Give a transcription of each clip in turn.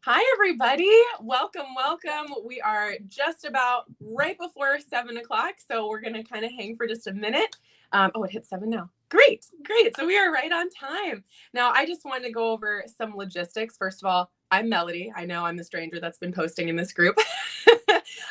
Hi, everybody. Welcome, welcome. We are just about right before 7 o'clock, so we're going to kind of hang for just a minute. It hit 7 now. Great. So we are right on time. Now, I just wanted to go over some logistics. First of all, I'm Melody. I know I'm the stranger that's been posting in this group.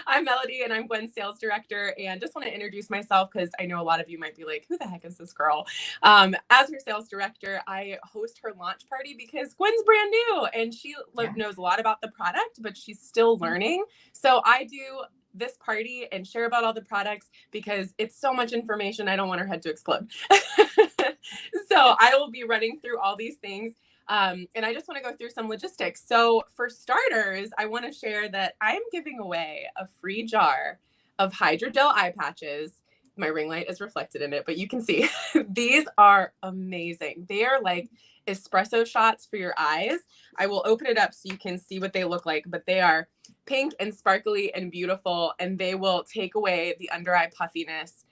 I'm Melody, and I'm Gwen's sales director, and just want to introduce myself because I know a lot of you might be like, who the heck is this girl? As her sales director, I host her launch party because Gwen's brand new, and she knows a lot about the product, but she's still learning. So I do this party and share about all the products because it's so much information. I don't want her head to explode. So I will be running through all these things. And I just want to go through some logistics. So for starters, I want to share that I'm giving away a free jar of hydrogel eye patches. My ring light is reflected in it, but you can see these are amazing. They are like espresso shots for your eyes. I will open it up so you can see what they look like, but they are pink and sparkly and beautiful, and they will take away the under eye puffiness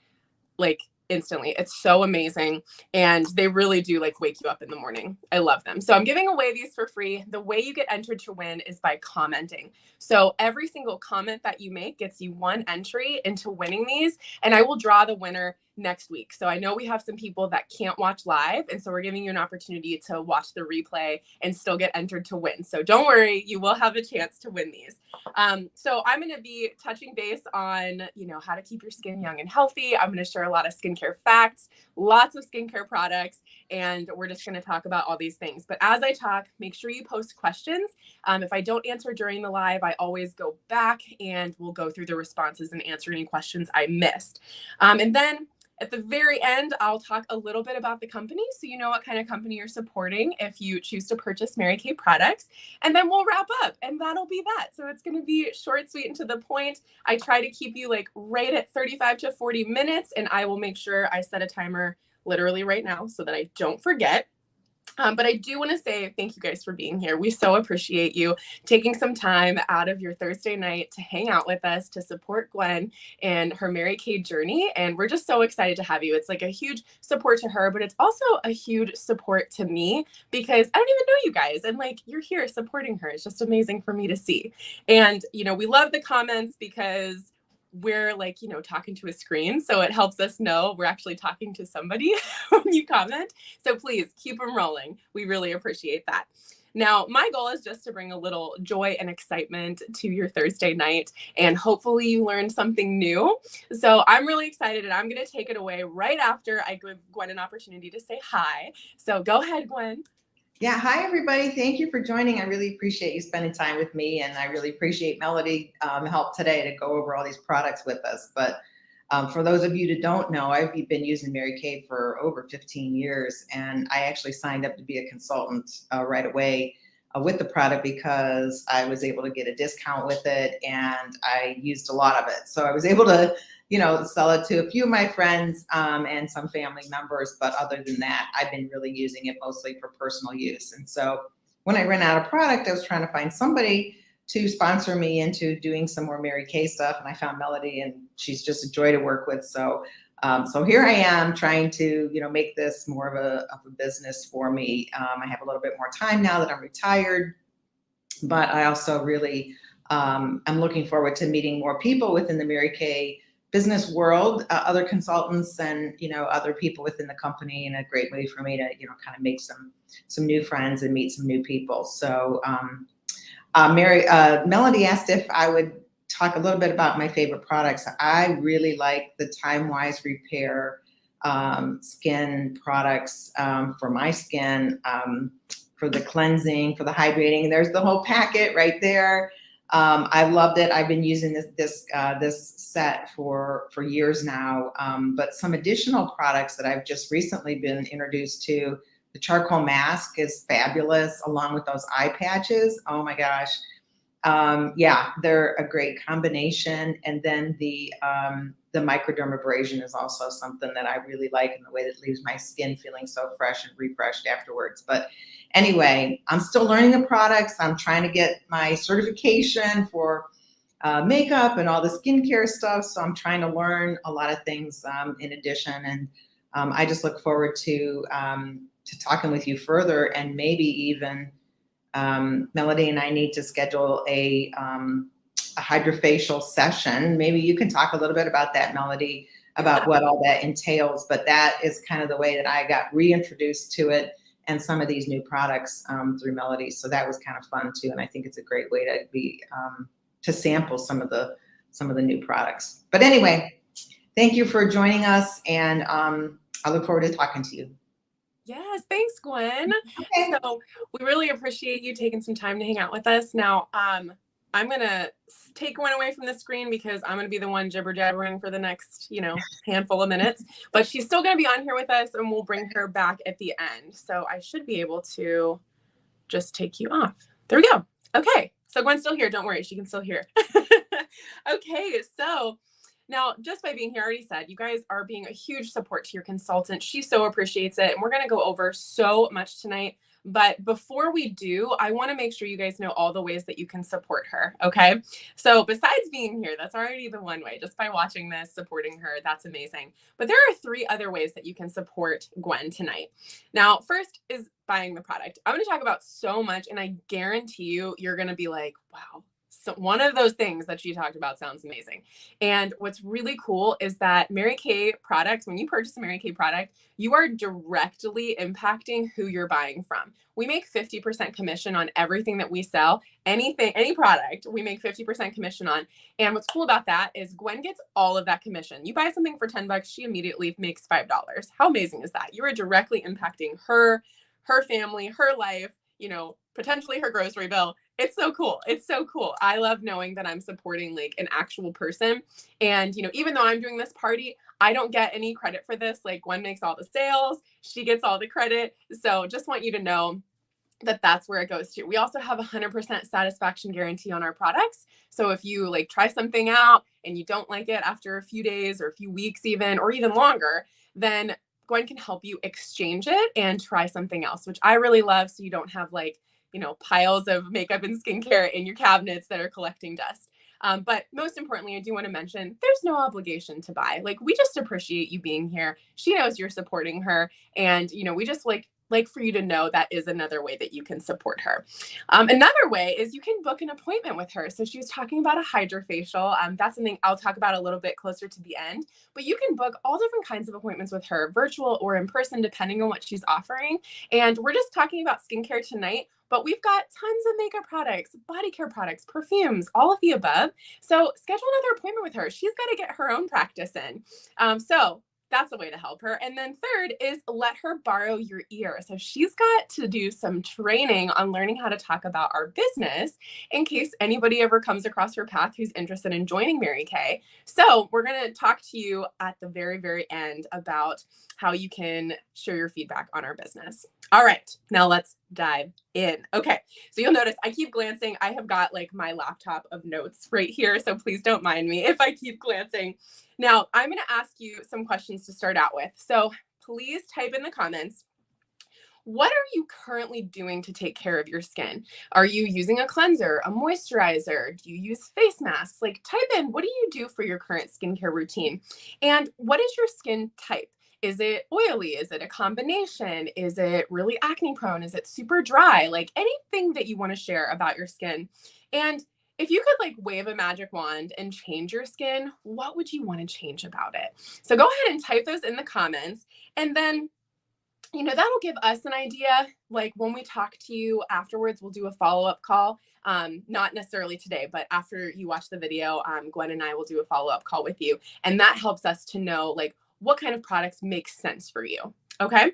like instantly. It's so amazing. And they really do like wake you up in the morning. I love them. So I'm giving away these for free. The way you get entered to win is by commenting. So every single comment that you make gets you one entry into winning these. And I will draw the winner next week. So I know we have some people that can't watch live. And so we're giving you an opportunity to watch the replay and still get entered to win. So don't worry, you will have a chance to win these. So I'm going to be touching base on, how to keep your skin young and healthy. I'm going to share a lot of skincare facts, lots of skincare products, and we're just going to talk about all these things. But as I talk, make sure you post questions. If I don't answer during the live, I always go back and we'll go through the responses and answer any questions I missed. And then at the very end, I'll talk a little bit about the company so you know what kind of company you're supporting if you choose to purchase Mary Kay products. And then we'll wrap up, and that'll be that. So it's going to be short, sweet, and to the point. I try to keep you like right at 35 to 40 minutes, and I will make sure I set a timer literally right now so that I don't forget. But I do want to say thank you guys for being here. We so appreciate you taking some time out of your Thursday night to hang out with us, to support Gwen and her Mary Kay journey. And we're just so excited to have you. It's like a huge support to her, but it's also a huge support to me because I don't even know you guys. And like, you're here supporting her. It's just amazing for me to see. And, we love the comments because we're like, talking to a screen. So it helps us know we're actually talking to somebody when you comment. So please keep them rolling. We really appreciate that. Now, my goal is just to bring a little joy and excitement to your Thursday night, and hopefully you learned something new. So I'm really excited, and I'm going to take it away right after I give Gwen an opportunity to say hi. So go ahead, Gwen. Yeah, hi everybody. Thank you for joining. I really appreciate you spending time with me, and I really appreciate Melody help today to go over all these products with us. But for those of you that don't know, I've been using Mary Kay for over 15 years, and I actually signed up to be a consultant right away with the product because I was able to get a discount with it, and I used a lot of it. So I was able to sell it to a few of my friends and some family members. But other than that, I've been really using it mostly for personal use. And so when I ran out of product, I was trying to find somebody to sponsor me into doing some more Mary Kay stuff. And I found Melody, and she's just a joy to work with. So here I am trying to, make this more of a business for me. I have a little bit more time now that I'm retired, but I also really, I'm looking forward to meeting more people within the Mary Kay business world, other consultants and, other people within the company, and a great way for me to, kind of make some new friends and meet some new people. So Melody asked if I would talk a little bit about my favorite products. I really like the Time Wise Repair skin products for my skin, for the cleansing, for the hydrating. There's the whole packet right there. I loved it. I've been using this set for years now. But some additional products that I've just recently been introduced to, the charcoal mask is fabulous, along with those eye patches. Oh my gosh. Yeah, they're a great combination. And then the microdermabrasion is also something that I really like, in the way that leaves my skin feeling so fresh and refreshed afterwards. But anyway, I'm still learning the products. I'm trying to get my certification for makeup and all the skincare stuff. So I'm trying to learn a lot of things in addition. And I just look forward to talking with you further, and maybe even Melody and I need to schedule a hydrofacial session. Maybe you can talk a little bit about that, Melody, about what all that entails. But that is kind of the way that I got reintroduced to it and some of these new products through Melody. So that was kind of fun too. And I think it's a great way to be to sample some of the new products. But anyway, thank you for joining us, and I look forward to talking to you. Yes, thanks, Gwen. Okay. So we really appreciate you taking some time to hang out with us. Now, I'm going to take Gwen away from the screen because I'm going to be the one jibber jabbering for the next, handful of minutes. But she's still going to be on here with us, and we'll bring her back at the end. So I should be able to just take you off. There we go. Okay. So Gwen's still here. Don't worry. She can still hear. Okay. So now, just by being here, I already said, you guys are being a huge support to your consultant. She so appreciates it. And we're going to go over so much tonight. But before we do, I want to make sure you guys know all the ways that you can support her. Okay. So besides being here, that's already the one way. Just by watching this, supporting her, that's amazing. But there are 3 other ways that you can support Gwen tonight. Now, first is buying the product. I'm going to talk about so much, and I guarantee you, you're going to be like, wow. So one of those things that she talked about sounds amazing. And what's really cool is that Mary Kay products, when you purchase a Mary Kay product, you are directly impacting who you're buying from. We make 50% commission on everything that we sell. Any product, we make 50% commission on. And what's cool about that is Gwen gets all of that commission. You buy something for $10, she immediately makes $5. How amazing is that? You are directly impacting her family, her life, potentially her grocery bill. It's so cool. It's so cool. I love knowing that I'm supporting like an actual person. And, even though I'm doing this party, I don't get any credit for this. Like Gwen makes all the sales. She gets all the credit. So just want you to know that that's where it goes to. We also have 100% satisfaction guarantee on our products. So if you like try something out and you don't like it after a few days or a few weeks even, or even longer, then Gwen can help you exchange it and try something else, which I really love. So you don't have like, piles of makeup and skincare in your cabinets that are collecting dust. But most importantly, I do want to mention there's no obligation to buy. Like, we just appreciate you being here. She knows you're supporting her. And, we just like for you to know that is another way that you can support her. Another way is you can book an appointment with her. So she was talking about a hydrofacial. That's something I'll talk about a little bit closer to the end. But you can book all different kinds of appointments with her, virtual or in person, depending on what she's offering. And we're just talking about skincare tonight. But we've got tons of makeup products, body care products, perfumes, all of the above. So schedule another appointment with her. She's got to get her own practice in. So that's a way to help her. And then third is let her borrow your ear. So she's got to do some training on learning how to talk about our business in case anybody ever comes across her path who's interested in joining Mary Kay. So we're going to talk to you at the very, very end about how you can share your feedback on our business. All right, now let's dive in. Okay, so you'll notice I keep glancing. I have got like my laptop of notes right here, so please don't mind me if I keep glancing. Now, I'm going to ask you some questions to start out with. So please type in the comments. What are you currently doing to take care of your skin? Are you using a cleanser, a moisturizer? Do you use face masks? Like, type in, what do you do for your current skincare routine? And what is your skin type? Is it oily? Is it a combination? Is it really acne prone? Is it super dry? Like, anything that you want to share about your skin. And if you could like wave a magic wand and change your skin, what would you want to change about it? So go ahead and type those in the comments. And then, that'll give us an idea. Like when we talk to you afterwards, we'll do a follow-up call. Not necessarily today, but after you watch the video, Gwen and I will do a follow-up call with you. And that helps us to know like what kind of products make sense for you. Okay.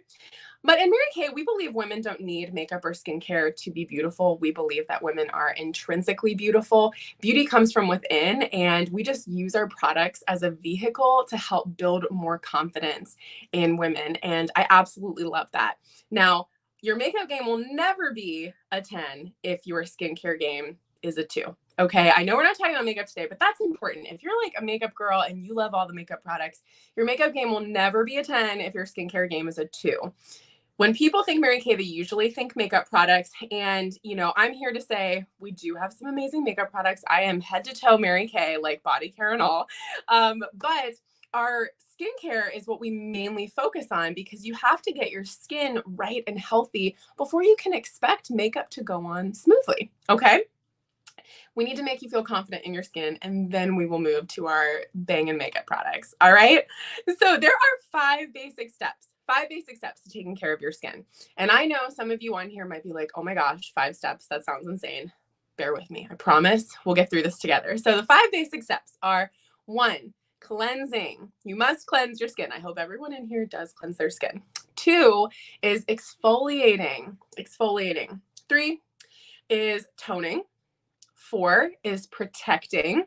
But in Mary Kay, we believe women don't need makeup or skincare to be beautiful. We believe that women are intrinsically beautiful. Beauty comes from within, and we just use our products as a vehicle to help build more confidence in women. And I absolutely love that. Now, your makeup game will never be a 10 if your skincare game is a 2. Okay, I know we're not talking about makeup today, but that's important. If you're like a makeup girl and you love all the makeup products, your makeup game will never be a 10 if your skincare game is a 2. When people think Mary Kay, they usually think makeup products. And, I'm here to say we do have some amazing makeup products. I am head to toe Mary Kay, like body care and all. But our skincare is what we mainly focus on because you have to get your skin right and healthy before you can expect makeup to go on smoothly, okay? We need to make you feel confident in your skin, and then we will move to our bang and makeup products, all right? So there are 5 basic steps to taking care of your skin. And I know some of you on here might be like, oh my gosh, 5 steps, that sounds insane. Bear with me, I promise we'll get through this together. So the 5 basic steps are: 1, cleansing. You must cleanse your skin. I hope everyone in here does cleanse their skin. 2 is exfoliating. 3 is toning. 4 is protecting.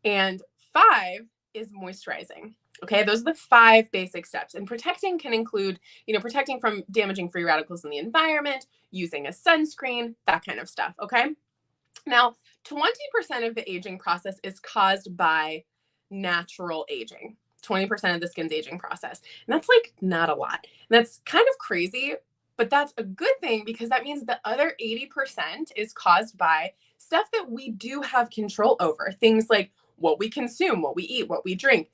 And 5 is moisturizing. Okay, those are the 5 basic steps. And protecting can include, protecting from damaging free radicals in the environment, using a sunscreen, that kind of stuff. Okay. Now, 20% of the aging process is caused by natural aging. 20% of the skin's aging process. And that's like not a lot. And that's kind of crazy, but that's a good thing because that means the other 80% is caused by stuff that we do have control over. Things like what we consume, what we eat, what we drink,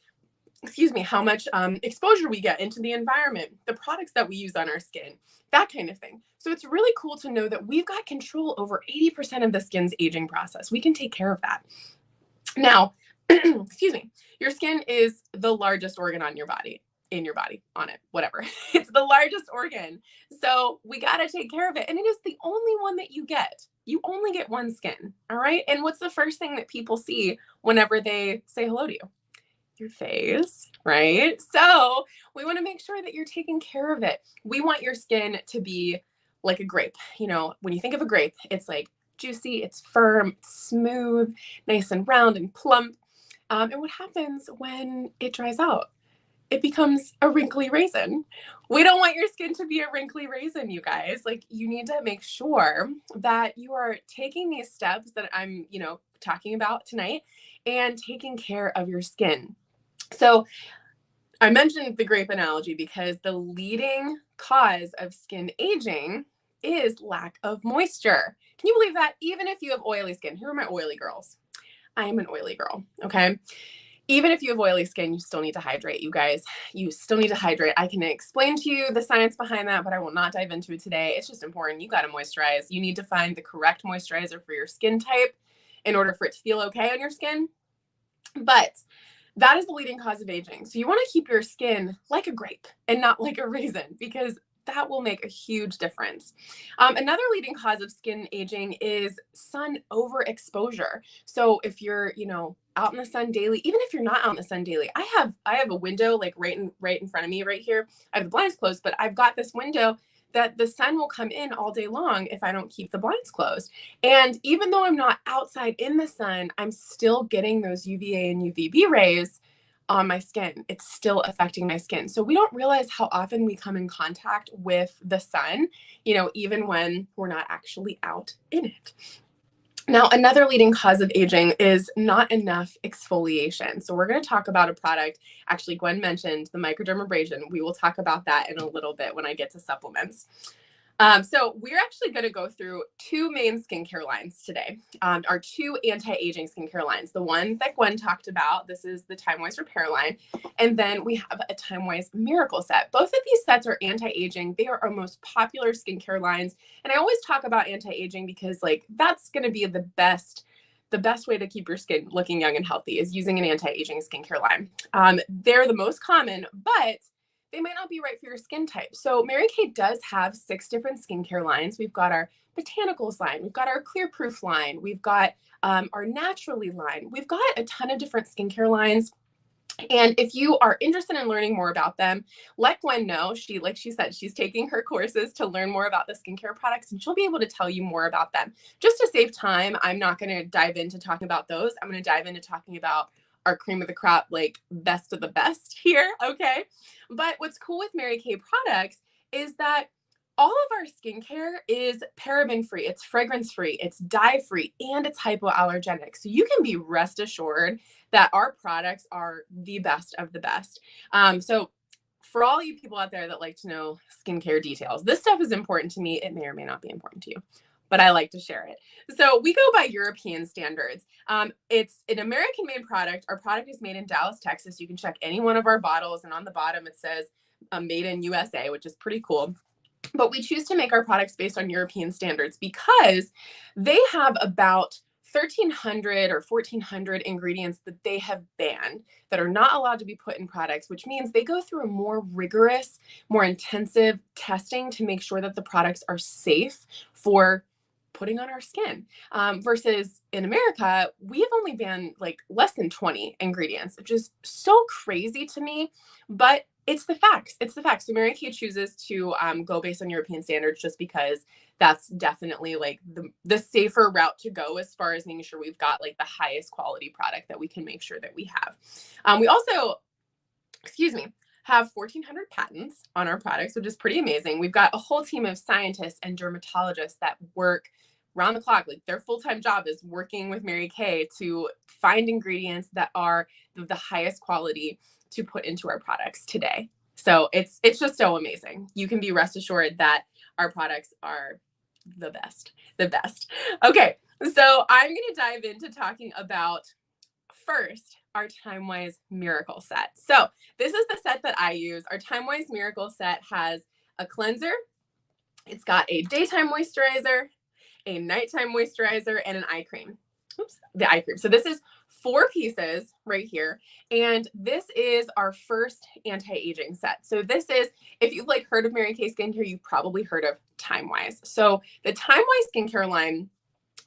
how much exposure we get into the environment, the products that we use on our skin, that kind of thing. So it's really cool to know that we've got control over 80% of the skin's aging process. We can take care of that. Now, your skin is the largest organ on your body, whatever. It's the largest organ. So we got to take care of it. And it is the only one that you get. You only get one skin. All right. And what's the first thing that people see whenever they say hello to you? Your face, right? So we want to make sure that you're taking care of it. We want your skin to be like a grape. When you think of a grape, it's like juicy, it's firm, it's smooth, nice and round and plump. And what happens when it dries out? It becomes a wrinkly raisin. We don't want your skin to be a wrinkly raisin, you guys. Like, you need to make sure that you are taking these steps that I'm, talking about tonight and taking care of your skin. So I mentioned the grape analogy because the leading cause of skin aging is lack of moisture. Can you believe that? Even if you have oily skin, who are my oily girls? I am an oily girl, okay? Even if you have oily skin, you still need to hydrate, you guys. You still need to hydrate. I can explain to you the science behind that, but I will not dive into it today. It's just important. You got to moisturize. You need to find the correct moisturizer for your skin type in order for it to feel okay on your skin. But that is the leading cause of aging. So you want to keep your skin like a grape and not like a raisin, because that will make a huge difference. Another leading cause of skin aging is sun overexposure. So if you're, out in the sun daily, even if you're not out in the sun daily, I have a window like right in front of me right here. I have the blinds closed, but I've got this window that the sun will come in all day long if I don't keep the blinds closed. And even though I'm not outside in the sun, I'm still getting those UVA and UVB rays on my skin. It's still affecting my skin. So we don't realize how often we come in contact with the sun, even when we're not actually out in it. Now, another leading cause of aging is not enough exfoliation. So we're going to talk about a product. Actually, Gwen mentioned the microdermabrasion. We will talk about that in a little bit when I get to supplements. So we're actually going to go through 2 main skincare lines today, our 2 anti-aging skincare lines. The one that Gwen talked about, this is the Time Wise Repair line. And then we have a Time Wise Miracle set. Both of these sets are anti-aging. They are our most popular skincare lines. And I always talk about anti-aging because that's going to be the best way to keep your skin looking young and healthy is using an anti-aging skincare line. They're the most common, but they might not be right for your skin type. So Mary Kay does have 6 different skincare lines. We've got our Botanicals line. We've got our Clear Proof line. We've got our Naturally line. We've got a ton of different skincare lines. And if you are interested in learning more about them, let Gwen know. Like she said, she's taking her courses to learn more about the skincare products, and she'll be able to tell you more about them. Just to save time, I'm not going to dive into talking about those. I'm going to dive into talking about our cream of the crop, like best of the best here. Okay. But what's cool with Mary Kay products is that all of our skincare is paraben free, it's fragrance free, it's dye free, and it's hypoallergenic. So you can be rest assured that our products are the best of the best. So for all you people out there that like to know skincare details, this stuff is important to me. It may or may not be important to you, but I like to share it. So we go by European standards. It's an American-made product. Our product is made in Dallas, Texas. You can check any one of our bottles, and on the bottom it says made in USA, which is pretty cool. But we choose to make our products based on European standards because they have about 1,300 or 1,400 ingredients that they have banned that are not allowed to be put in products, which means they go through a more rigorous, more intensive testing to make sure that the products are safe for putting on our skin. Versus in America, we have only banned like less than 20 ingredients, which is so crazy to me, but it's the facts. It's the facts. So Mary Kay chooses to go based on European standards just because that's definitely like the safer route to go as far as making sure we've got like the highest quality product that we can make sure that we have. We also, have 1,400 patents on our products, which is pretty amazing. We've got a whole team of scientists and dermatologists that work round the clock. Like their full-time job is working with Mary Kay to find ingredients that are the highest quality to put into our products today. So it's just so amazing. You can be rest assured that our products are the best. Okay, so I'm going to dive into talking about first our TimeWise Miracle Set. So this is the set that I use. Our TimeWise Miracle Set has a cleanser. It's got a daytime moisturizer, a nighttime moisturizer, and an eye cream. The eye cream. So this is 4 pieces right here. And this is our first anti-aging set. So this is, if you've like heard of Mary Kay Skincare, you've probably heard of TimeWise. So the TimeWise skincare line,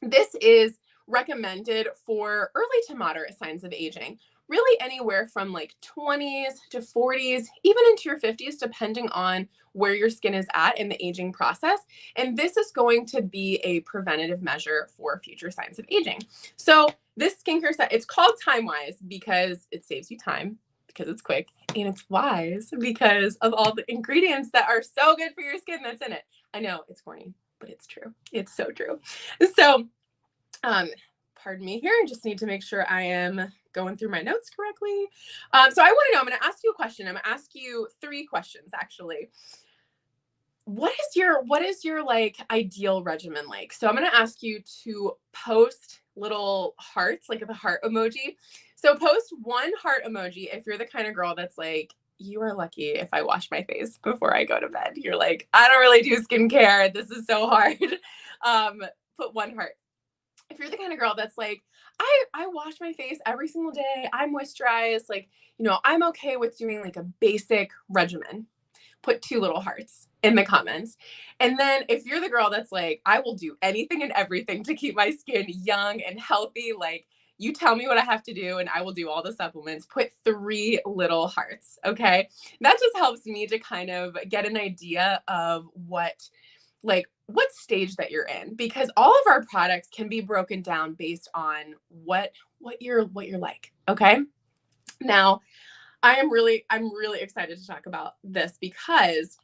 this is recommended for early to moderate signs of aging, really anywhere from like 20s to 40s, even into your 50s, depending on where your skin is at in the aging process. And this is going to be a preventative measure for future signs of aging. So this skincare set, it's called TimeWise because it saves you time, because it's quick, and it's wise because of all the ingredients that are so good for your skin that's in it. I know it's corny, but it's true. It's so true. So pardon me here. I just need to make sure I am going through my notes correctly. So I want to know, I'm going to ask you a question. I'm going to ask you 3 questions, actually. What is your like ideal regimen like? So I'm going to ask you to post little hearts, like the heart emoji. So post 1 heart emoji if you're the kind of girl that's like, you are lucky if I wash my face before I go to bed. You're like, I don't really do skincare. This is so hard. Put 1 heart. If you're the kind of girl that's like, I wash my face every single day, I moisturize, like, you know, I'm okay with doing like a basic regimen, put 2 little hearts in the comments. And then if you're the girl that's like, I will do anything and everything to keep my skin young and healthy, like you tell me what I have to do and I will do all the supplements, put 3 little hearts. Okay. That just helps me to kind of get an idea of what stage that you're in, because all of our products can be broken down based on what you're like. Okay. Now, I'm really excited to talk about this because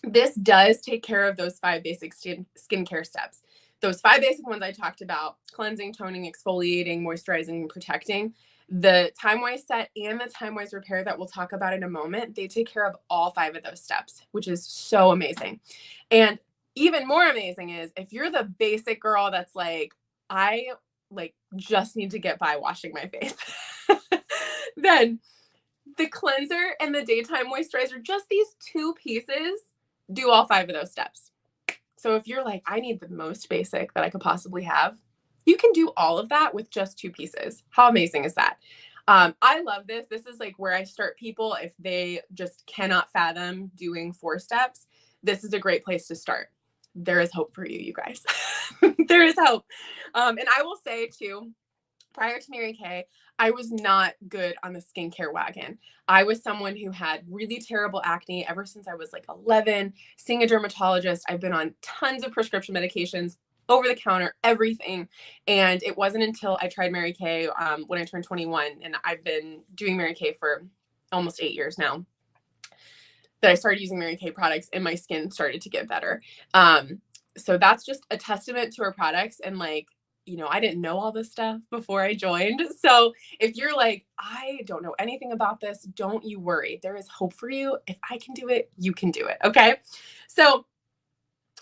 this does take care of those 5 basic skincare steps. Those 5 basic ones I talked about: cleansing, toning, exfoliating, moisturizing, and protecting. The TimeWise set and the TimeWise repair that we'll talk about in a moment, they take care of all 5 of those steps, which is so amazing. And even more amazing is if you're the basic girl that's like, I like just need to get by washing my face, then the cleanser and the daytime moisturizer, just these 2 pieces, do all 5 of those steps. So if you're like, I need the most basic that I could possibly have, you can do all of that with just 2 pieces. How amazing is that? I love this. This is like where I start people if they just cannot fathom doing 4 steps. This is a great place to start. There is hope for you, you guys. There is hope. And I will say too, prior to Mary Kay, I was not good on the skincare wagon. I was someone who had really terrible acne ever since I was like 11, seeing a dermatologist. I've been on tons of prescription medications, over the counter, everything. And it wasn't until I tried Mary Kay when I turned 21, and I've been doing Mary Kay for almost 8 years now, that I started using Mary Kay products and my skin started to get better. So that's just a testament to our products. And like, you know, I didn't know all this stuff before I joined. So if you're like, I don't know anything about this, don't you worry. There is hope for you. If I can do it, you can do it. Okay. So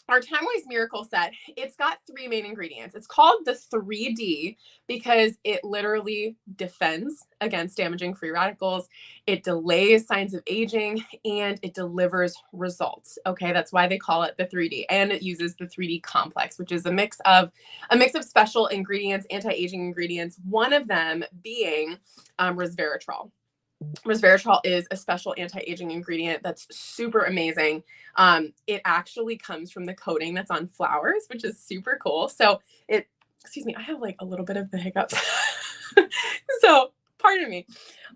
our Time Waste Miracle Set, it's got 3 main ingredients. It's called the 3D because it literally defends against damaging free radicals. It delays signs of aging and it delivers results. Okay, that's why they call it the 3D. And it uses the 3D complex, which is a mix of special ingredients, anti-aging ingredients. One of them being resveratrol. Resveratrol is a special anti-aging ingredient that's super amazing. It actually comes from the coating that's on flowers, which is super cool. So excuse me, I have like a little bit of the hiccups. So pardon me.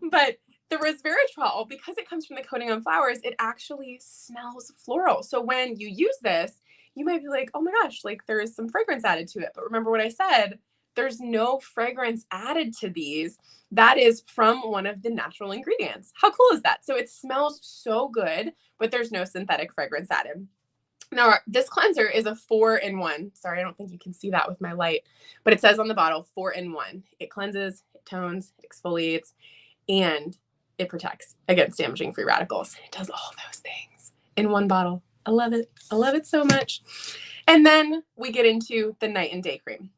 But the resveratrol, because it comes from the coating on flowers, it actually smells floral. So when you use this, you might be like, oh my gosh, like there is some fragrance added to it. But remember what I said, there's no fragrance added to these. That is from one of the natural ingredients. How cool is that? So it smells so good, but there's no synthetic fragrance added. Now, this cleanser is a 4-in-1. Sorry, I don't think you can see that with my light, but it says on the bottle 4-in-1. It cleanses, it tones, it exfoliates, and it protects against damaging free radicals. It does all those things in one bottle. I love it. I love it so much. And then we get into the night and day cream.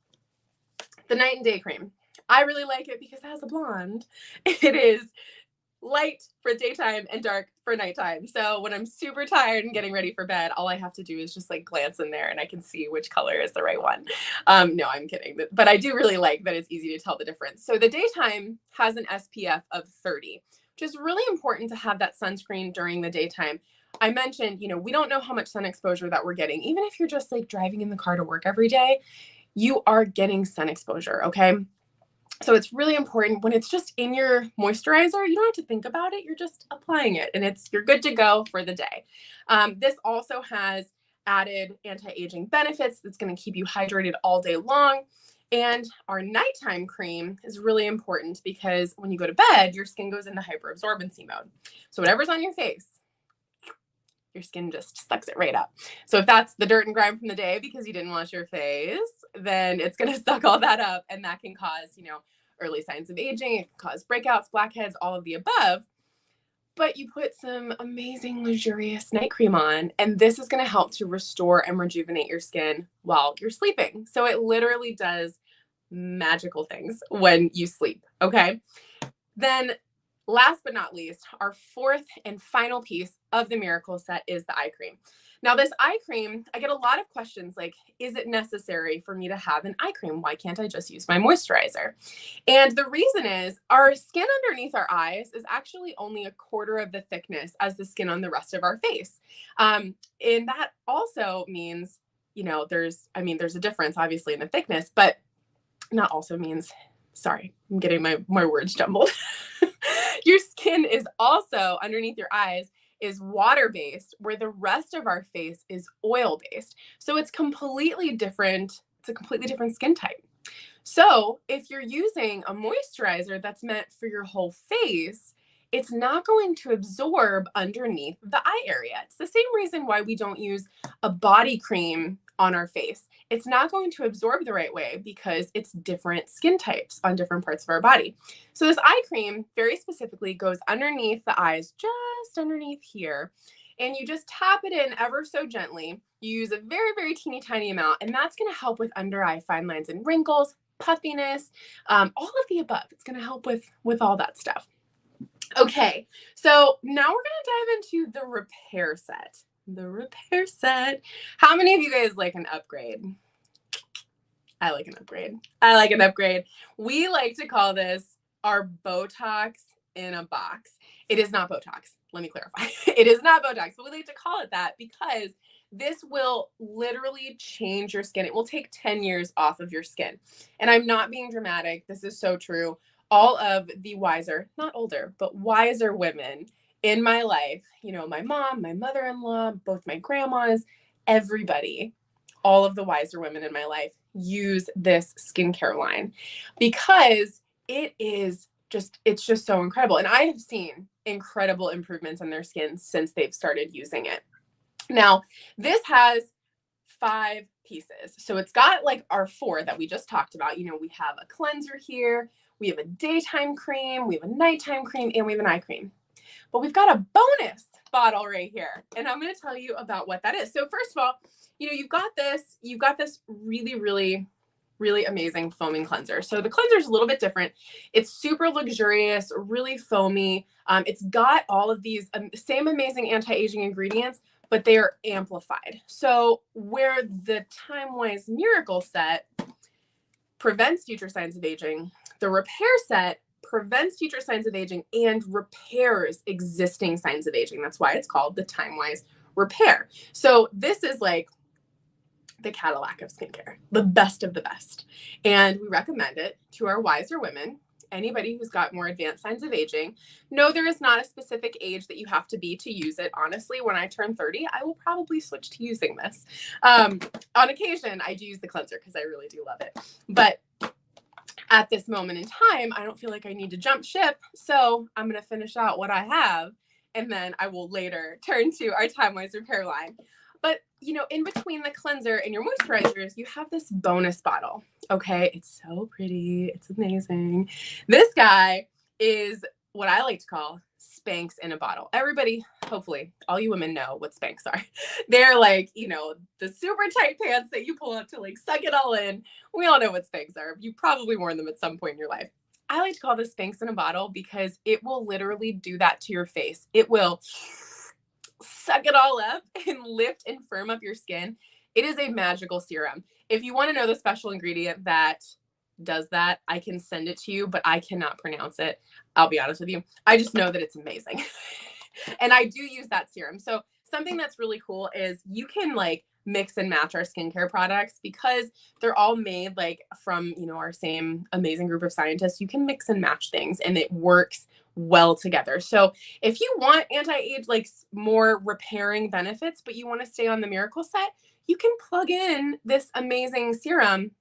The night and day cream. I really like it because it has a blonde. It is light for daytime and dark for nighttime. So when I'm super tired and getting ready for bed, all I have to do is just like glance in there and I can see which color is the right one. No, I'm kidding. But I do really like that it's easy to tell the difference. So the daytime has an SPF of 30, which is really important to have that sunscreen during the daytime. I mentioned, we don't know how much sun exposure that we're getting. Even if you're just like driving in the car to work every day, you are getting sun exposure, okay? So it's really important when it's just in your moisturizer, you don't have to think about it. You're just applying it and you're good to go for the day. This also has added anti-aging benefits that's going to keep you hydrated all day long. And our nighttime cream is really important because when you go to bed, your skin goes into hyperabsorbency mode. So whatever's on your face, your skin just sucks it right up. So if that's the dirt and grime from the day because you didn't wash your face, then it's going to suck all that up. And that can cause, early signs of aging. It can cause breakouts, blackheads, all of the above. But you put some amazing, luxurious night cream on, and this is going to help to restore and rejuvenate your skin while you're sleeping. So it literally does magical things when you sleep. Okay. Then last but not least, our 4th and final piece of the miracle set is the eye cream. Now, this eye cream, I get a lot of questions like, is it necessary for me to have an eye cream? Why can't I just use my moisturizer? And the reason is our skin underneath our eyes is actually only 1/4 of the thickness as the skin on the rest of our face. And that also means, there's a difference obviously in the thickness, but not also means, sorry, I'm getting my words jumbled. Your skin is also underneath your eyes is water-based, where the rest of our face is oil-based. So it's completely different. It's a completely different skin type. So if you're using a moisturizer that's meant for your whole face, it's not going to absorb underneath the eye area. It's the same reason why we don't use a body cream on our face. It's not going to absorb the right way because it's different skin types on different parts of our body. So this eye cream very specifically goes underneath the eyes, just underneath here. And you just tap it in ever so gently. You use a very, very teeny tiny amount, and that's going to help with under eye fine lines and wrinkles, puffiness, all of the above. It's going to help with all that stuff. Okay, so now we're going to dive into the repair set. The repair set. How many of you guys like an upgrade? I like an upgrade. I like an upgrade. We like to call this our Botox in a box. It is not Botox. Let me clarify. It is not Botox, but we like to call it that because this will literally change your skin. It will take 10 years off of your skin. And I'm not being dramatic. This is so true. All of the wiser, not older, but wiser women in my life, my mom, my mother-in-law, both my grandmas, everybody, all of the wiser women in my life use this skincare line because it's just so incredible. And I have seen incredible improvements in their skin since they've started using it. Now, this has 5 pieces. So it's got like our 4 that we just talked about. We have a cleanser here, we have a daytime cream, we have a nighttime cream, and we have an eye cream. But we've got a bonus bottle right here, and I'm going to tell you about what that is. So first of all, you've got this really, really, really amazing foaming cleanser. So the cleanser is a little bit different. It's super luxurious, really foamy. It's got all of these same amazing anti-aging ingredients, but they are amplified. So where the Time-Wise Miracle Set prevents future signs of aging, the Repair Set prevents future signs of aging and repairs existing signs of aging. That's why it's called the Time-Wise Repair. So this is like the Cadillac of skincare, the best of the best. And we recommend it to our wiser women, anybody who's got more advanced signs of aging. No, there is not a specific age that you have to be to use it. Honestly, when I turn 30, I will probably switch to using this. On occasion, I do use the cleanser because I really do love it. But at this moment in time, I don't feel like I need to jump ship. So I'm going to finish out what I have, and then I will later turn to our Time-Wise Repair line. But, in between the cleanser and your moisturizers, you have this bonus bottle. Okay. It's so pretty. It's amazing. This guy is what I like to call Spanx in a bottle. Everybody, hopefully all you women know what Spanx are. They're like, the super tight pants that you pull up to like suck it all in. We all know what Spanx are. You probably worn them at some point in your life. I like to call this Spanx in a bottle because it will literally do that to your face. It will suck it all up and lift and firm up your skin. It is a magical serum. If you want to know the special ingredient that does that, I can send it to you, but I cannot pronounce it. I'll be honest with you. I just know that it's amazing. And I do use that serum. So something that's really cool is you can like mix and match our skincare products because they're all made like from, our same amazing group of scientists. You can mix and match things and it works well together. So if you want anti-age, like more repairing benefits, but you want to stay on the Miracle Set, you can plug in this amazing serum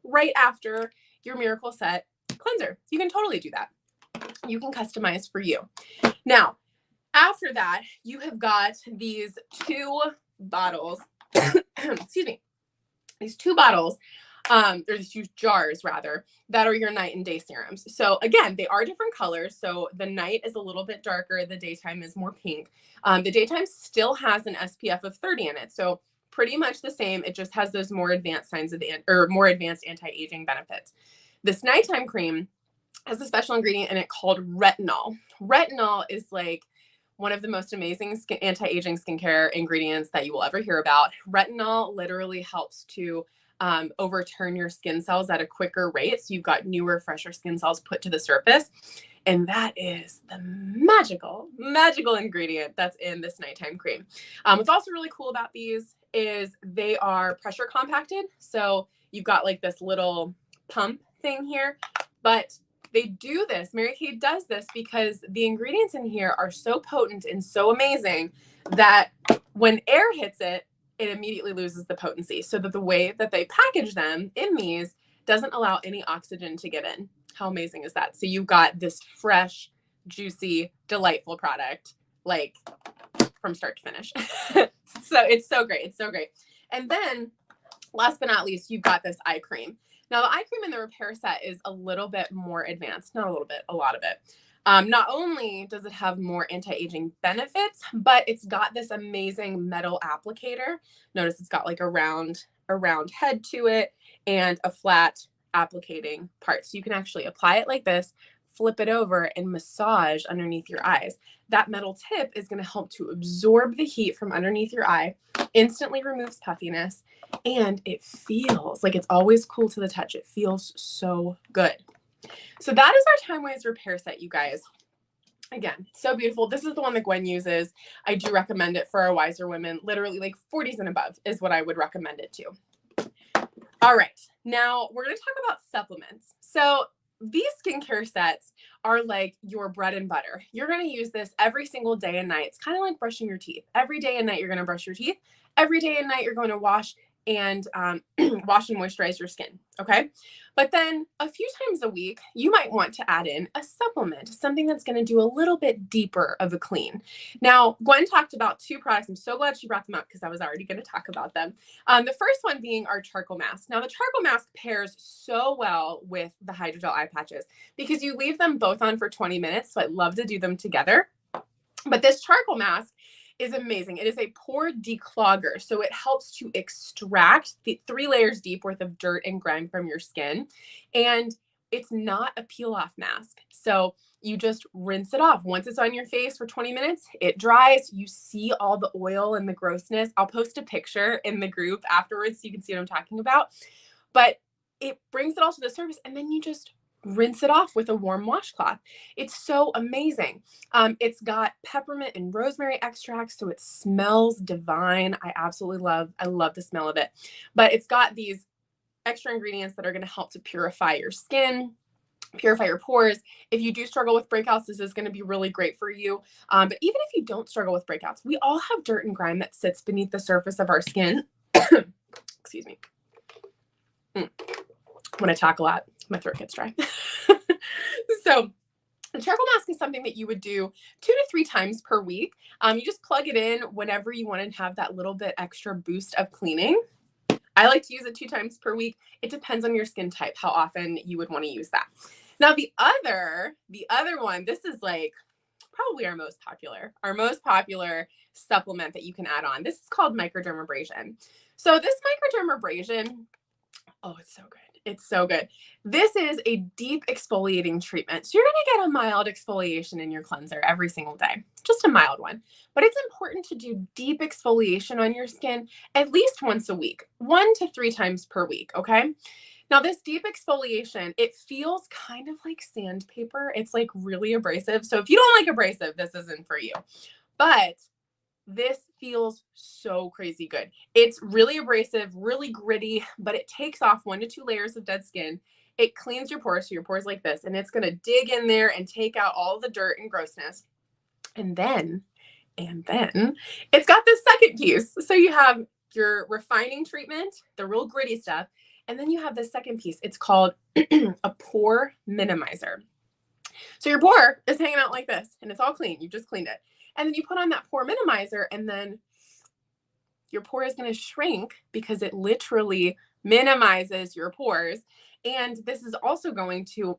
right after your Miracle Set cleanser. You can totally do that. You can customize for you. Now, after that, you have got these two bottles, excuse me, these two bottles, or these two jars rather, that are your night and day serums. So again, they are different colors. So the night is a little bit darker. The daytime is more pink. The daytime still has an SPF of 30 in it. So pretty much the same. It just has those more advanced more advanced anti-aging benefits. This nighttime cream has a special ingredient in it called retinol. Retinol is like one of the most amazing anti-aging skincare ingredients that you will ever hear about. Retinol literally helps to overturn your skin cells at a quicker rate. So you've got newer, fresher skin cells put to the surface. And that is the magical ingredient that's in this nighttime cream. What's also really cool about these is they are pressure compacted. So you've got like this little pump thing here, but they do this. Mary Kay does this because the ingredients in here are so potent and so amazing that when air hits it, it immediately loses the potency. So that the way that they package them in these doesn't allow any oxygen to get in. How amazing is that? So you've got this fresh, juicy, delightful product, like from start to finish. So it's so great. It's so great. And then last but not least, you've got this eye cream. Now the eye cream in the Repair Set is a little bit more advanced, not a little bit, a lot of it. Not only does it have more anti-aging benefits, but it's got this amazing metal applicator. Notice it's got like a round head to it and a flat applicating part. So you can actually apply it like this, flip it over and massage underneath your eyes. That metal tip is going to help to absorb the heat from underneath your eye, instantly removes puffiness, and it feels like it's always cool to the touch. It feels so good. So that is our Time-Wise Repair Set, you guys. Again, so beautiful. This is the one that Gwen uses. I do recommend it for our wiser women. Literally like 40s and above is what I would recommend it to. All right. Now we're going to talk about supplements. So these skincare sets are like your bread and butter. You're going to use this every single day and night. It's kind of like brushing your teeth. Every day and night, you're going to brush your teeth. Every day and night, you're going to wash and wash and moisturize your skin. Okay. But then a few times a week, you might want to add in a supplement, something that's going to do a little bit deeper of a clean. Now, Gwen talked about two products. I'm so glad she brought them up because I was already going to talk about them. The first one being our charcoal mask. Now, the charcoal mask pairs so well with the hydrogel eye patches because you leave them both on for 20 minutes. So I love to do them together. But this charcoal mask is amazing. It is a pore declogger. So it helps to extract the 3 layers deep worth of dirt and grime from your skin. And it's not a peel off mask. So you just rinse it off. Once it's on your face for 20 minutes, it dries. You see all the oil and the grossness. I'll post a picture in the group afterwards so you can see what I'm talking about. But it brings it all to the surface, and then you just rinse it off with a warm washcloth. It's so amazing. It's got peppermint and rosemary extracts, so it smells divine. I love the smell of it. But it's got these extra ingredients that are going to help to purify your skin, purify your pores. If you do struggle with breakouts, this is going to be really great for you. But even if you don't struggle with breakouts, we all have dirt and grime that sits beneath the surface of our skin. Excuse me. When I talk a lot, my throat gets dry. So the charcoal mask is something that you would do 2 to 3 times per week. You just plug it in whenever you want to have that little bit extra boost of cleaning. I like to use it 2 times per week. It depends on your skin type, how often you would want to use that. Now, the other one, this is like probably our most popular supplement that you can add on. This is called microdermabrasion. So this microdermabrasion, oh, it's so good. It's so good. This is a deep exfoliating treatment. So you're going to get a mild exfoliation in your cleanser every single day, just a mild one. But it's important to do deep exfoliation on your skin at least once a week, 1 to 3 times per week, okay? Now, this deep exfoliation, it feels kind of like sandpaper. It's like really abrasive. So if you don't like abrasive, this isn't for you. But this feels so crazy good. It's really abrasive, really gritty, but it takes off 1 to 2 layers of dead skin. It cleans your pores, so your pores like this, and it's going to dig in there and take out all the dirt and grossness. And then it's got this second piece. So you have your refining treatment, the real gritty stuff, and then you have this second piece. It's called a pore minimizer. So your pore is hanging out like this, and it's all clean. You just cleaned it. And then you put on that pore minimizer, and then your pore is going to shrink because it literally minimizes your pores. And this is also going to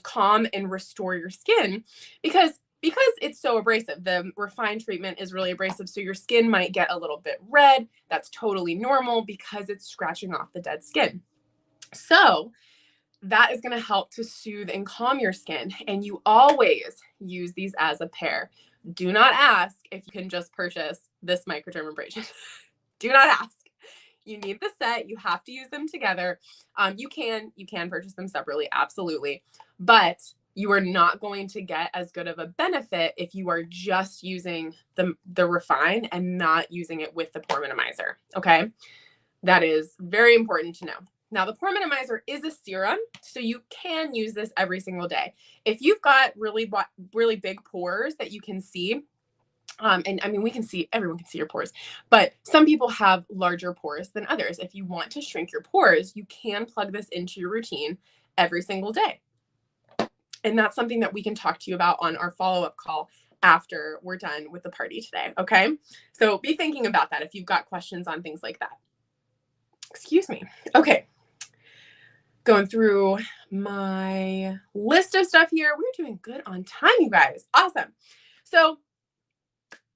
calm and restore your skin because it's so abrasive. The refined treatment is really abrasive, so your skin might get a little bit red. That's totally normal because it's scratching off the dead skin. So that is going to help to soothe and calm your skin. And you always use these as a pair. Do not ask if you can just purchase this microdermabrasion. Do not ask. You need the set. You have to use them together. You can purchase them separately, absolutely. But you are not going to get as good of a benefit if you are just using the refine and not using it with the pore minimizer. Okay. That is very important to know. Now, the pore minimizer is a serum, so you can use this every single day. If you've got really big pores that you can see, and I mean, everyone can see your pores, but some people have larger pores than others. If you want to shrink your pores, you can plug this into your routine every single day. And that's something that we can talk to you about on our follow-up call after we're done with the party today, okay? So be thinking about that if you've got questions on things like that. Excuse me. Okay. Going through my list of stuff here. We're doing good on time, you guys. Awesome. So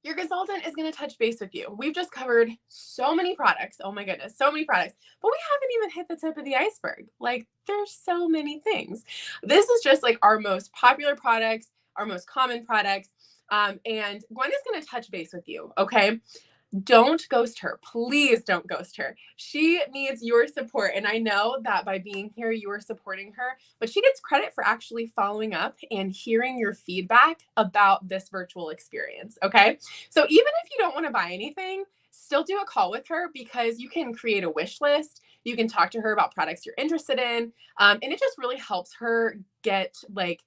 your consultant is going to touch base with you. We've just covered so many products. Oh my goodness, so many products. But we haven't even hit the tip of the iceberg. Like, there's so many things. This is just like our most popular products, our most common products. And Gwen is going to touch base with you, okay? Don't ghost her. Please don't ghost her. She needs your support. And I know that by being here, you are supporting her, but she gets credit for actually following up and hearing your feedback about this virtual experience. Okay. So even if you don't want to buy anything, still do a call with her because you can create a wish list. You can talk to her about products you're interested in. And it just really helps her get like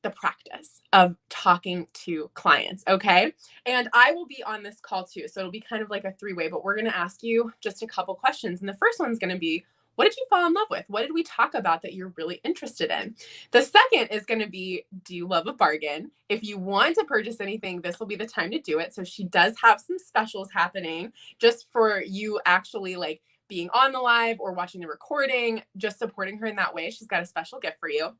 the practice of talking to clients. Okay. And I will be on this call too. So it'll be kind of like a 3-way, but we're going to ask you just a couple questions. And the first one's going to be, what did you fall in love with? What did we talk about that you're really interested in? The second is going to be, do you love a bargain? If you want to purchase anything, this will be the time to do it. So she does have some specials happening just for you actually like being on the live or watching the recording, just supporting her in that way. She's got a special gift for you.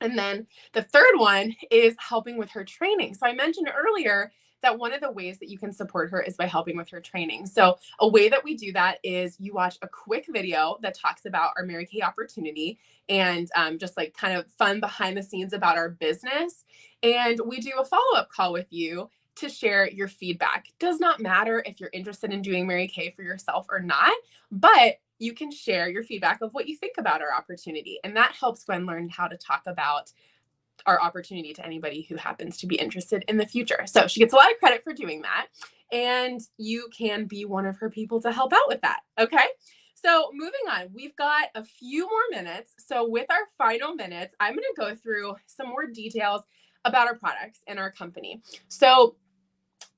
And then the third one is helping with her training. So I mentioned earlier that one of the ways that you can support her is by helping with her training. So a way that we do that is you watch a quick video that talks about our Mary Kay opportunity and just like kind of fun behind the scenes about our business. And we do a follow-up call with you to share your feedback. Does not matter if you're interested in doing Mary Kay for yourself or not, but you can share your feedback of what you think about our opportunity. And that helps Gwen learn how to talk about our opportunity to anybody who happens to be interested in the future. So she gets a lot of credit for doing that. And you can be one of her people to help out with that. Okay. So moving on, we've got a few more minutes. So with our final minutes, I'm going to go through some more details about our products and our company. So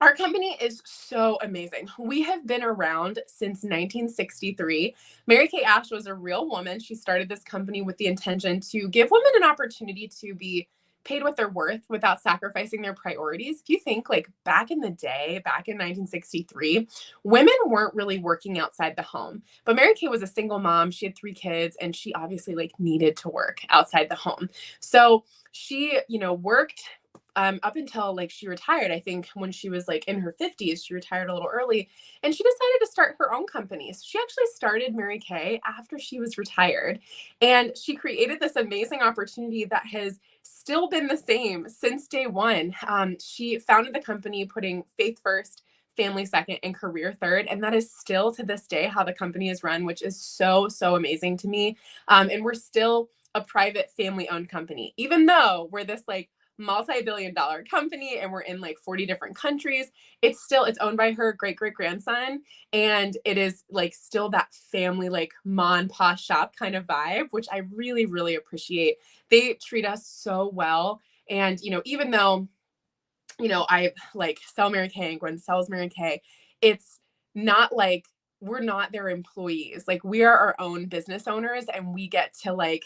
our company is so amazing. We have been around since 1963. Mary Kay Ash was a real woman. She started this company with the intention to give women an opportunity to be paid what they're worth without sacrificing their priorities. If you think like back in the day, back in 1963, women weren't really working outside the home. But Mary Kay was a single mom. She had 3 kids and she obviously like needed to work outside the home. So she, worked up until like she retired. I think when she was like in her 50s, she retired a little early and she decided to start her own company. So she actually started Mary Kay after she was retired. And she created this amazing opportunity that has still been the same since day one. She founded the company putting faith first, family second, and career third. And that is still to this day how the company is run, which is so, so amazing to me. And we're still a private family owned company, even though we're this like multi-billion-dollar company and we're in like 40 different countries. It's owned by her great-great-grandson. And it is like still that family, like ma and pa shop kind of vibe, which I really, really appreciate. They treat us so well. And, even though, I like sell Mary Kay and Gwen sells Mary Kay, it's not like we're not their employees. Like we are our own business owners and we get to like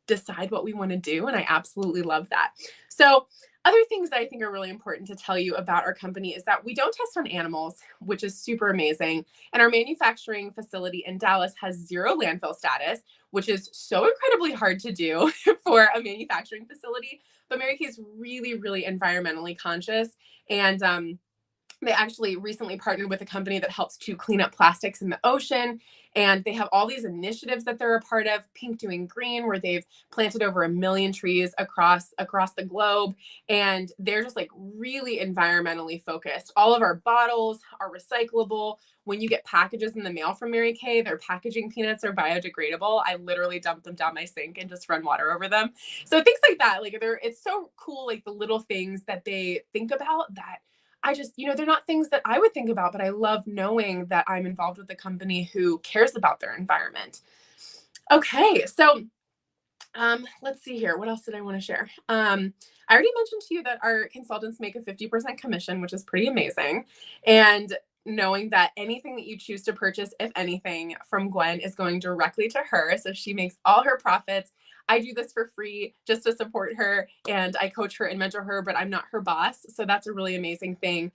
decide what we want to do. And I absolutely love that. So other things that I think are really important to tell you about our company is that we don't test on animals, which is super amazing. And our manufacturing facility in Dallas has 0 landfill status, which is so incredibly hard to do for a manufacturing facility. But Mary Kay is really, really environmentally conscious. And they actually recently partnered with a company that helps to clean up plastics in the ocean. And they have all these initiatives that they're a part of, Pink Doing Green, where they've planted over 1 million trees across the globe. And they're just like really environmentally focused. All of our bottles are recyclable. When you get packages in the mail from Mary Kay, their packaging peanuts are biodegradable. I literally dump them down my sink and just run water over them. So things like that, like it's so cool, like the little things that they think about that I just, they're not things that I would think about, but I love knowing that I'm involved with a company who cares about their environment. Okay, so let's see here. What else did I want to share? I already mentioned to you that our consultants make a 50% commission, which is pretty amazing. And knowing that anything that you choose to purchase, if anything, from Gwen is going directly to her. So she makes all her profits. I do this for free just to support her and I coach her and mentor her, but I'm not her boss. So that's a really amazing thing.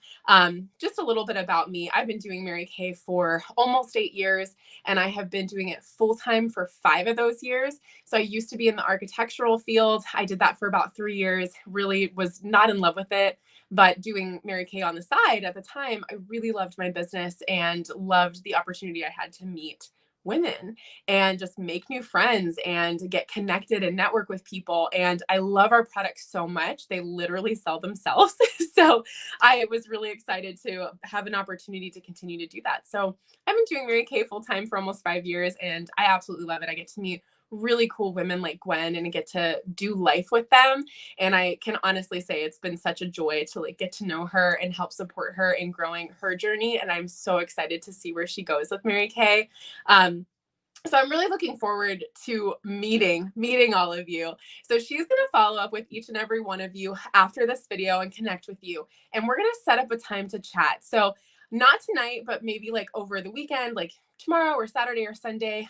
Just a little bit about me. I've been doing Mary Kay for almost 8 years and I have been doing it full time for 5 of those years. So I used to be in the architectural field. I did that for about 3 years, really was not in love with it. But doing Mary Kay on the side at the time, I really loved my business and loved the opportunity I had to meet women and just make new friends and get connected and network with people. And I love our products so much. They literally sell themselves. So I was really excited to have an opportunity to continue to do that. So I've been doing Mary Kay full time for almost 5 years and I absolutely love it. I get to meet really cool women like Gwen and get to do life with them. And I can honestly say it's been such a joy to like get to know her and help support her in growing her journey. And I'm so excited to see where she goes with Mary Kay. So I'm really looking forward to meeting all of you. So she's going to follow up with each and every one of you after this video and connect with you. And we're going to set up a time to chat. So not tonight, but maybe like over the weekend, like tomorrow or Saturday or Sunday,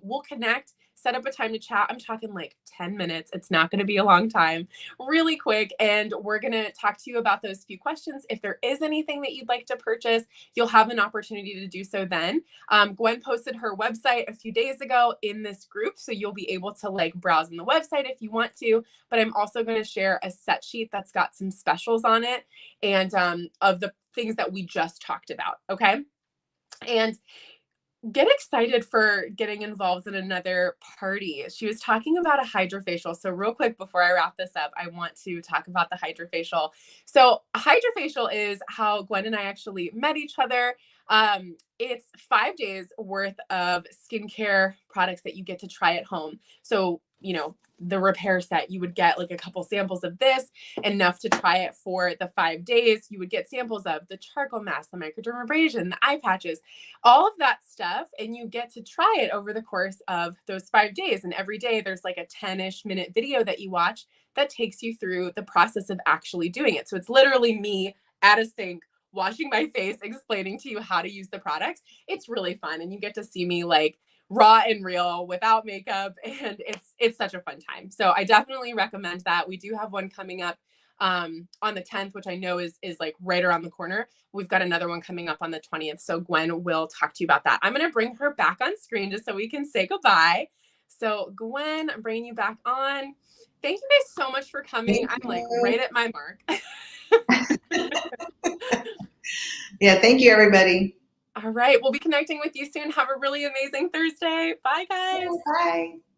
we'll connect, set up a time to chat. I'm talking like 10 minutes. It's not going to be a long time, really quick. And we're going to talk to you about those few questions. If there is anything that you'd like to purchase, you'll have an opportunity to do so then. Gwen posted her website a few days ago in this group, so you'll be able to like browse on the website if you want to. But I'm also going to share a set sheet that's got some specials on it and of the things that we just talked about. Okay. And get excited for getting involved in another party. She was talking about a hydrofacial. So real quick, before I wrap this up, I want to talk about the hydrofacial. So a hydrofacial is how Gwen and I actually met each other. It's 5 days worth of skincare products that you get to try at home. So, you know, the repair set, you would get like a couple samples of this, enough to try it for the 5 days. You would get samples of the charcoal mask, the microdermabrasion, the eye patches, all of that stuff. And you get to try it over the course of those 5 days. And every day there's like a 10-ish minute video that you watch that takes you through the process of actually doing it. So it's literally me at a sink, washing my face, explaining to you how to use the products. It's really fun. And you get to see me like raw and real without makeup. And it's such a fun time. So I definitely recommend that. We do have one coming up on the 10th, which I know is like right around the corner. We've got another one coming up on the 20th. So Gwen will talk to you about that. I'm going to bring her back on screen just so we can say goodbye. So Gwen, I'm bringing you back on. Thank you guys so much for coming. I'm like right at my mark. Yeah, thank you, everybody. All right. We'll be connecting with you soon. Have a really amazing Thursday. Bye, guys. Bye.